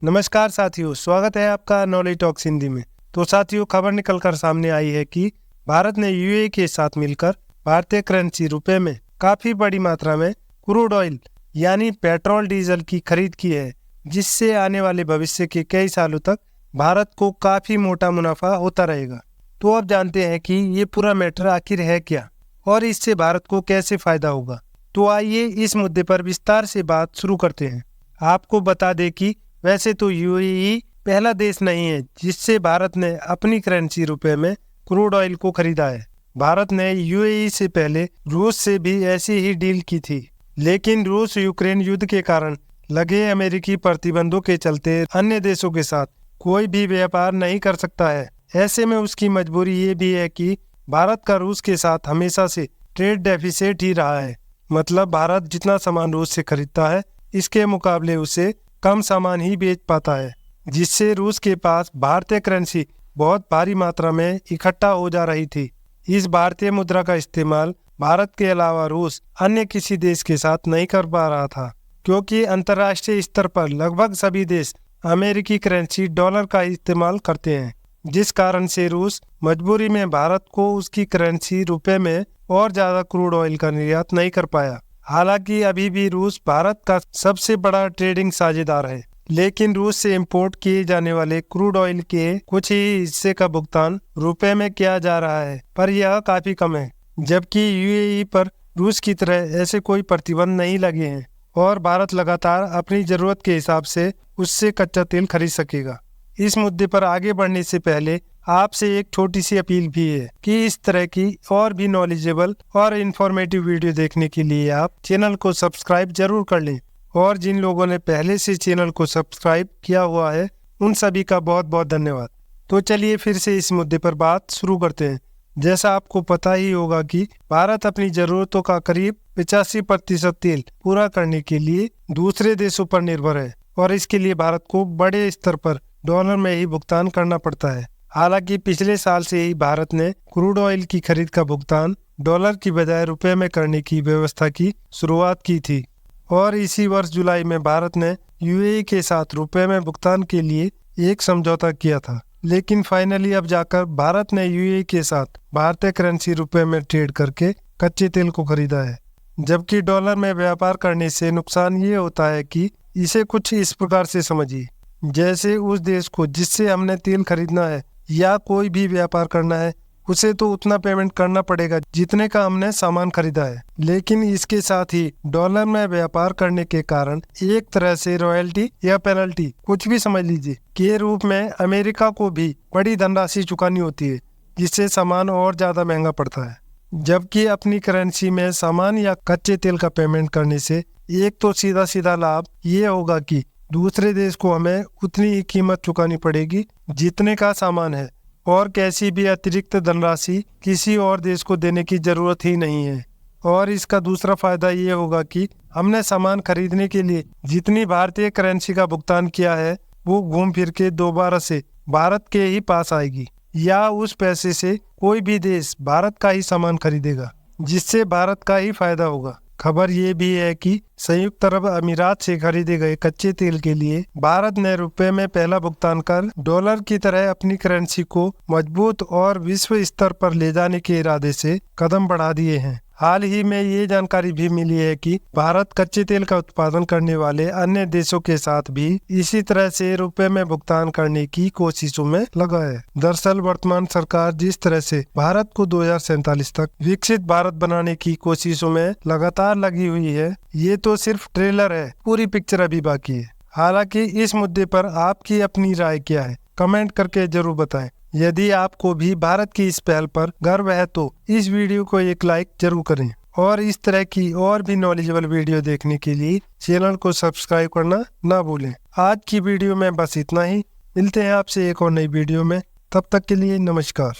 नमस्कार साथियों, स्वागत है आपका नॉलेज टॉक्स हिंदी में। तो साथियों, खबर निकलकर सामने आई है कि भारत ने यूएई के साथ मिलकर भारतीय करेंसी रुपए में काफी बड़ी मात्रा में क्रूड ऑयल यानी पेट्रोल डीजल की खरीद की है, जिससे आने वाले भविष्य के कई सालों तक भारत को काफी मोटा मुनाफा होता रहेगा। तो अब जानते हैं कि ये पूरा मैटर आखिर है क्या और इससे भारत को कैसे फायदा होगा। तो आइए इस मुद्दे पर विस्तार से बात शुरू करते हैं। आपको बता दें कि वैसे तो यूएई पहला देश नहीं है जिससे भारत ने अपनी करेंसी रुपए में क्रूड ऑयल को खरीदा है। भारत ने यूएई से पहले रूस से भी ऐसी ही डील की थी, लेकिन रूस यूक्रेन युद्ध के कारण लगे अमेरिकी प्रतिबंधों के चलते अन्य देशों के साथ कोई भी व्यापार नहीं कर सकता है। ऐसे में उसकी मजबूरी ये भी है कि भारत का रूस के साथ हमेशा से ट्रेड डेफिसिट ही रहा है। मतलब भारत जितना सामान रूस से खरीदता है, इसके मुकाबले उसे कम सामान ही बेच पाता है, जिससे रूस के पास भारतीय करेंसी बहुत भारी मात्रा में इकट्ठा हो जा रही थी। इस भारतीय मुद्रा का इस्तेमाल भारत के अलावा रूस अन्य किसी देश के साथ नहीं कर पा रहा था, क्योंकि अंतर्राष्ट्रीय स्तर पर लगभग सभी देश अमेरिकी करेंसी डॉलर का इस्तेमाल करते हैं, जिस कारण से रूस मजबूरी में भारत को उसकी करेंसी रुपए में और ज्यादा क्रूड ऑयल का निर्यात नहीं कर पाया। हालांकि अभी भी रूस भारत का सबसे बड़ा ट्रेडिंग साझेदार है, लेकिन रूस से इंपोर्ट किए जाने वाले क्रूड ऑयल के कुछ ही हिस्से का भुगतान रुपए में किया जा रहा है, पर यह काफी कम है। जबकि यूएई पर रूस की तरह ऐसे कोई प्रतिबंध नहीं लगे हैं और भारत लगातार अपनी जरूरत के हिसाब से उससे कच्चा तेल खरीद सकेगा। इस मुद्दे पर आगे बढ़ने से पहले आपसे एक छोटी सी अपील भी है कि इस तरह की और भी नॉलेजेबल और इन्फॉर्मेटिव वीडियो देखने के लिए आप चैनल को सब्सक्राइब जरूर कर लें, और जिन लोगों ने पहले से चैनल को सब्सक्राइब किया हुआ है उन सभी का बहुत बहुत धन्यवाद। तो चलिए फिर से इस मुद्दे पर बात शुरू करते हैं। जैसा आपको पता ही होगा कि भारत अपनी जरूरतों का करीब 85% तेल पूरा करने के लिए दूसरे देशों पर निर्भर है, और इसके लिए भारत को बड़े स्तर पर डॉलर में ही भुगतान करना पड़ता है। हालांकि पिछले साल से ही भारत ने क्रूड ऑयल की खरीद का भुगतान डॉलर की बजाय रुपए में करने की व्यवस्था की शुरुआत की थी, और इसी वर्ष जुलाई में भारत ने यूएई के साथ रुपए में भुगतान के लिए एक समझौता किया था। लेकिन फाइनली अब जाकर भारत ने यूएई के साथ भारतीय करेंसी रुपए में ट्रेड करके कच्चे तेल को खरीदा है। जबकि डॉलर में व्यापार करने से नुकसान ये होता है कि इसे कुछ इस प्रकार से समझिए, जैसे उस देश को जिससे हमने तेल खरीदना है या कोई भी व्यापार करना है, उसे तो उतना पेमेंट करना पड़ेगा जितने का हमने सामान खरीदा है। लेकिन इसके साथ ही डॉलर में व्यापार करने के कारण एक तरह से रॉयल्टी या पेनल्टी, कुछ भी समझ लीजिए, के रूप में अमेरिका को भी बड़ी धनराशि चुकानी होती है, जिससे सामान और ज्यादा महंगा पड़ता है। जबकि अपनी करेंसी में सामान या कच्चे तेल का पेमेंट करने से एक तो सीधा सीधा लाभ ये होगा कि दूसरे देश को हमें उतनी ही कीमत चुकानी पड़ेगी जितने का सामान है, और कैसी भी अतिरिक्त धनराशि किसी और देश को देने की जरूरत ही नहीं है। और इसका दूसरा फायदा ये होगा कि हमने सामान खरीदने के लिए जितनी भारतीय करेंसी का भुगतान किया है वो घूम फिर के दोबारा से भारत के ही पास आएगी, या उस पैसे से कोई भी देश भारत का ही सामान खरीदेगा, जिससे भारत का ही फायदा होगा। खबर ये भी है कि संयुक्त अरब अमीरात से खरीदे गए कच्चे तेल के लिए भारत ने रुपए में पहला भुगतान कर डॉलर की तरह अपनी करेंसी को मजबूत और विश्व स्तर पर ले जाने के इरादे से कदम बढ़ा दिए हैं। हाल ही में ये जानकारी भी मिली है कि भारत कच्चे तेल का उत्पादन करने वाले अन्य देशों के साथ भी इसी तरह से रुपए में भुगतान करने की कोशिशों में लगा है। दरअसल वर्तमान सरकार जिस तरह से भारत को 2047 तक विकसित भारत बनाने की कोशिशों में लगातार लगी हुई है, ये तो सिर्फ ट्रेलर है, पूरी पिक्चर अभी बाकी है। हालांकि इस मुद्दे पर आपकी अपनी राय क्या है, कमेंट करके जरूर बताएं। यदि आपको भी भारत की इस पहल पर गर्व है तो इस वीडियो को एक लाइक जरूर करें, और इस तरह की और भी नॉलेजेबल वीडियो देखने के लिए चैनल को सब्सक्राइब करना ना भूलें। आज की वीडियो में बस इतना ही। मिलते हैं आपसे एक और नई वीडियो में, तब तक के लिए नमस्कार।